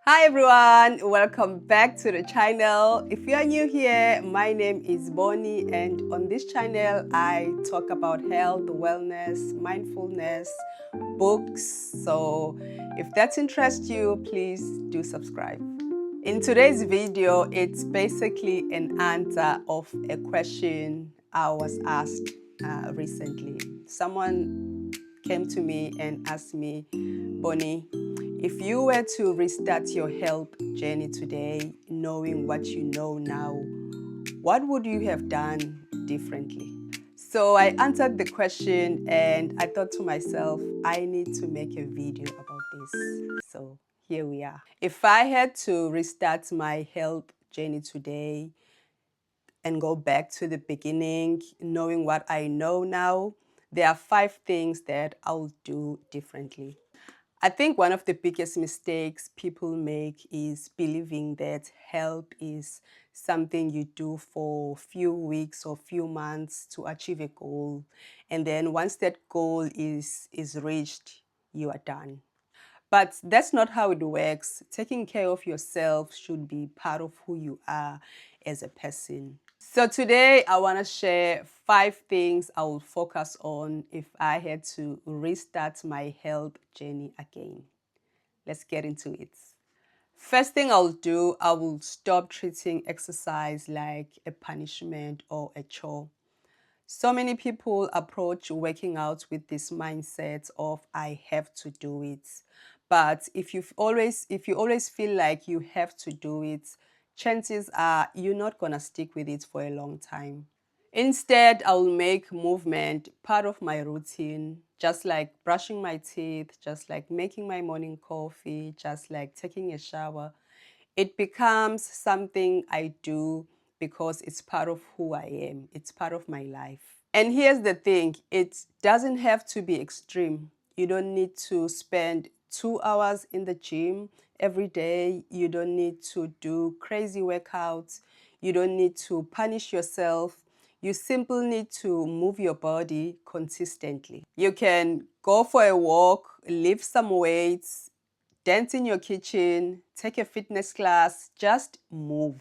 Hi everyone, welcome back to the channel. If you are new here, my name is Bonnie, and on this channel I talk about health, wellness, mindfulness, books. So if that interests you, please do subscribe. In today's video, it's basically an answer of a question I was asked recently. Someone came to me and asked me, Bonnie, if you were to restart your health journey today, knowing what you know now, what would you have done differently? So I answered the question and I thought to myself, I need to make a video about this. So here we are. If I had to restart my health journey today and go back to the beginning, knowing what I know now, there are 5 things that I'll do differently. I think one of the biggest mistakes people make is believing that health is something you do for few weeks or few months to achieve a goal. And then once that goal is reached, you are done. But that's not how it works. Taking care of yourself should be part of who you are as a person. So today I want to share 5 things I will focus on if I had to restart my health journey again. Let's get into it. First thing I'll do, I will stop treating exercise like a punishment or a chore. So many people approach working out with this mindset of I have to do it. But if you always feel like you have to do it, chances are you're not going to stick with it for a long time. Instead, I will make movement part of my routine, just like brushing my teeth, just like making my morning coffee, just like taking a shower. It becomes something I do because it's part of who I am. It's part of my life. And here's the thing, it doesn't have to be extreme. You don't need to spend 2 hours in the gym every day. You don't need to do crazy workouts. You don't need to punish yourself. You simply need to move your body consistently. You can go for a walk, lift some weights, dance in your kitchen, take a fitness class, just move.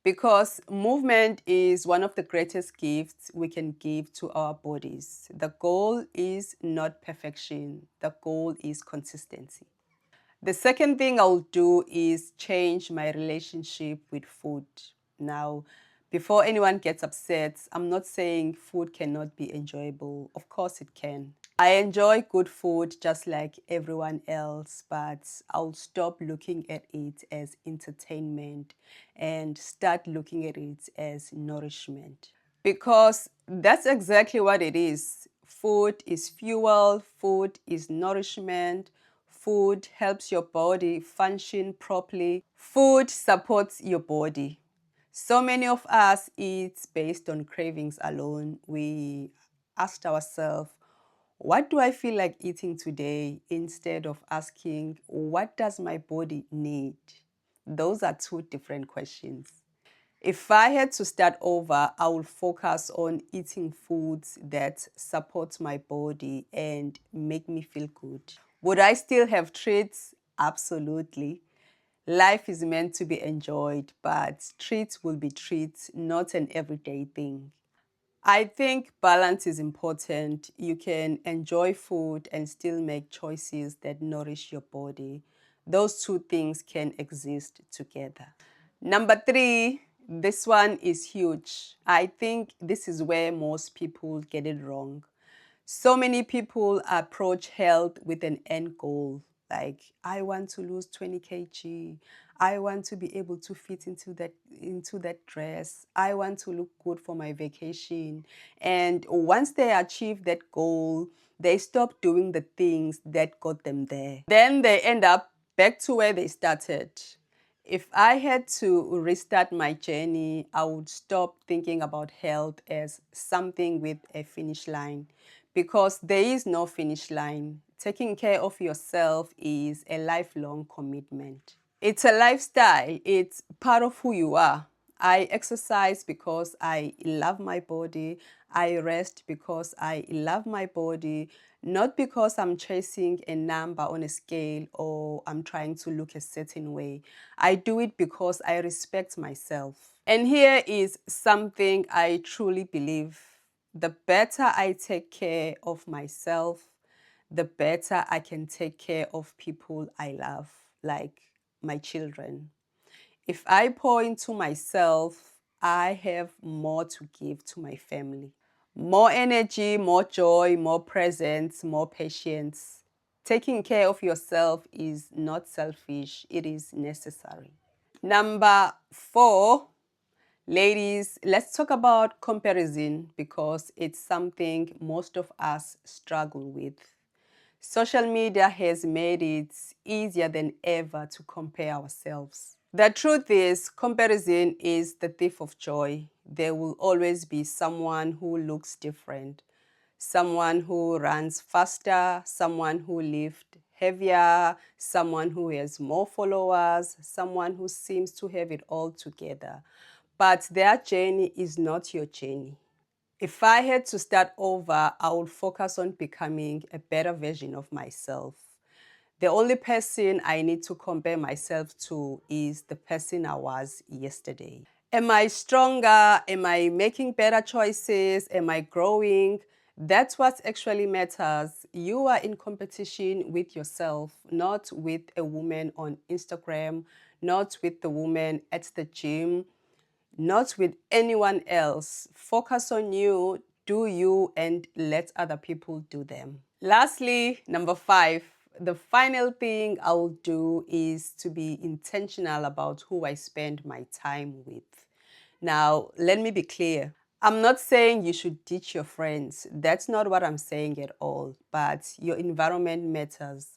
Because movement is one of the greatest gifts we can give to our bodies. The goal is not perfection, the goal is consistency. The second thing I'll do is change my relationship with food. Now, before anyone gets upset, I'm not saying food cannot be enjoyable. Of course it can. I enjoy good food just like everyone else, but I'll stop looking at it as entertainment and start looking at it as nourishment. Because that's exactly what it is. Food is fuel, food is nourishment, food helps your body function properly, food supports your body. So many of us eat based on cravings alone. We asked ourselves, what do I feel like eating today? Instead of asking, what does my body need? Those are 2 different questions. If I had to start over, I would focus on eating foods that support my body and make me feel good. Would I still have treats? Absolutely. Life is meant to be enjoyed, but treats will be treats, not an everyday thing. I think balance is important. You can enjoy food and still make choices that nourish your body. Those 2 things can exist together. Number 3, this one is huge. I think this is where most people get it wrong. So many people approach health with an end goal. Like, I want to lose 20 kg. I want to be able to fit into that dress. I want to look good for my vacation. And once they achieve that goal, they stop doing the things that got them there. Then they end up back to where they started. If I had to restart my journey, I would stop thinking about health as something with a finish line, because there is no finish line. Taking care of yourself is a lifelong commitment. It's a lifestyle. It's part of who you are. I exercise because I love my body. I rest because I love my body. Not because I'm chasing a number on a scale or I'm trying to look a certain way. I do it because I respect myself. And here is something I truly believe. The better I take care of myself, the better I can take care of people I love, like my children. If I pour into myself, I have more to give to my family. More energy, more joy, more presence, more patience. Taking care of yourself is not selfish, it is necessary. Number 4, ladies, let's talk about comparison because it's something most of us struggle with. Social media has made it easier than ever to compare ourselves. The truth is, comparison is the thief of joy. There will always be someone who looks different, someone who runs faster, someone who lifts heavier, someone who has more followers, someone who seems to have it all together. But their journey is not your journey. If I had to start over, I would focus on becoming a better version of myself. The only person I need to compare myself to is the person I was yesterday. Am I stronger? Am I making better choices? Am I growing? That's what actually matters. You are in competition with yourself, not with a woman on Instagram, not with the woman at the gym, not with anyone else. Focus on you, do you, and let other people do them. Lastly, number 5, the final thing I'll do is to be intentional about who I spend my time with. Now, let me be clear. I'm not saying you should ditch your friends. That's not what I'm saying at all. But your environment matters.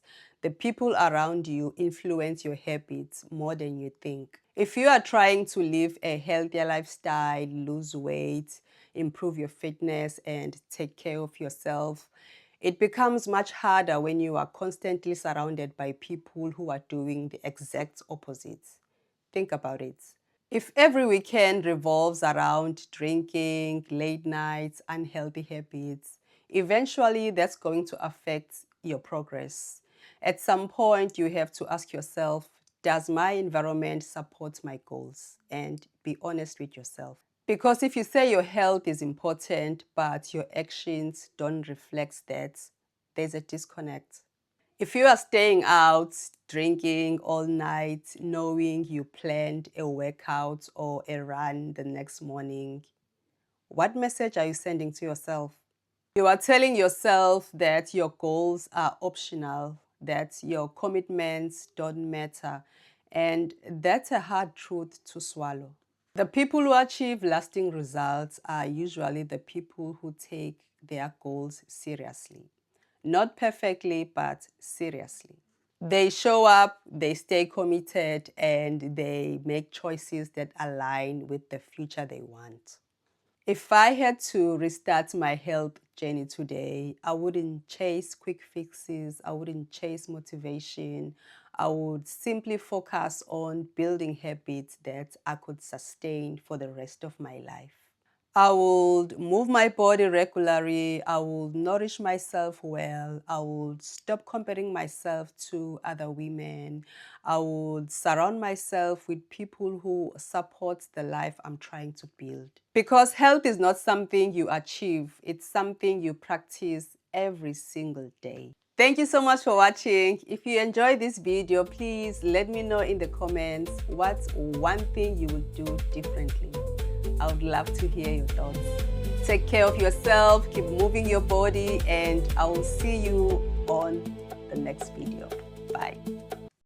The people around you influence your habits more than you think. If you are trying to live a healthier lifestyle, lose weight, improve your fitness, and take care of yourself, it becomes much harder when you are constantly surrounded by people who are doing the exact opposite. Think about it. If every weekend revolves around drinking, late nights, unhealthy habits, eventually that's going to affect your progress. At some point, you have to ask yourself, does my environment support my goals? And be honest with yourself. Because if you say your health is important, but your actions don't reflect that, there's a disconnect. If you are staying out, drinking all night, knowing you planned a workout or a run the next morning, what message are you sending to yourself? You are telling yourself that your goals are optional, that your commitments don't matter, and that's a hard truth to swallow. The people who achieve lasting results are usually the people who take their goals seriously. Not perfectly, but seriously. They show up, they stay committed, and they make choices that align with the future they want. If I had to restart my health journey today, I wouldn't chase quick fixes, I wouldn't chase motivation. I would simply focus on building habits that I could sustain for the rest of my life. I would move my body regularly. I would nourish myself well. I would stop comparing myself to other women. I would surround myself with people who support the life I'm trying to build. Because health is not something you achieve, it's something you practice every single day. Thank you so much for watching. If you enjoyed this video, please let me know in the comments what's one thing you would do differently. I would love to hear your thoughts. Take care of yourself, keep moving your body, and I will see you on the next video. Bye.